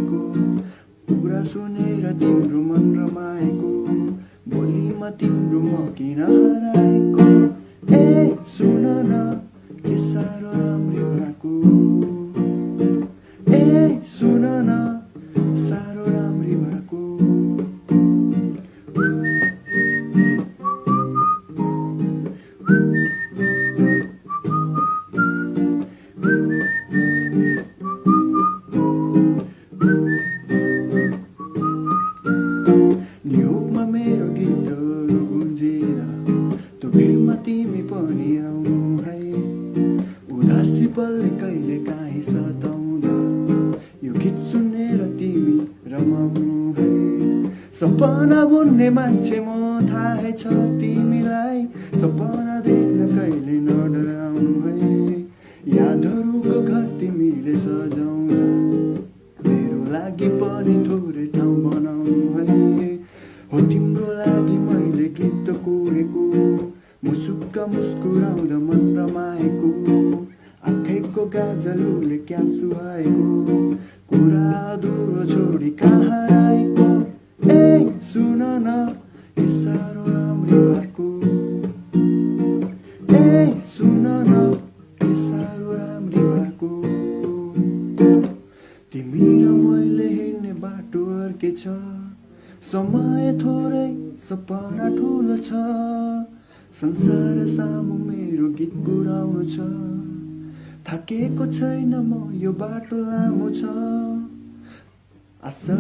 भएको कुरा सुनेर तिम्रो मन रमाएको भोलिमा तिम्रो म किन हराएको ए सुन न के साह्रो राम्री भएको ए सुन न साह्रो राम्री भएको न्युयोर्कमा मेरो गीतहरू गुन्जिँदा त्यो भिडमा तिमी पनि आउनु है उदासी पलले कहिले काहीँ सताउँदा यो गीत सुनेर तिमी रमाउनु है सपना बुन्ने मान्छे म थाहै छ तिमीलाई सपना देख्न कहिले नडराउनु है यादहरूको घर तिमीले सजाउँदा मेरो लागि पनि थोरै ठाउँ बनाउनु है हो तिम्रो लागि मैले गीत कोरेको मुसुक्क मुस्कुराउँदा मन रमाएको आँखैको गाजलुले क्या सुहाएको कुरा अधुरो छोडी कहाँ हराएको ए सुन न के साह्रो राम्री भएको ए सुन न के साह्रो राम्री भएको तिमी र मैले हिँड्ने बाटो अर्कै छ समय थोरै सपना ठुलो छ संसार सामु मेरो गीत पुर्याउनु छ थाकेको छैन म यो बाटो लामो छ आशा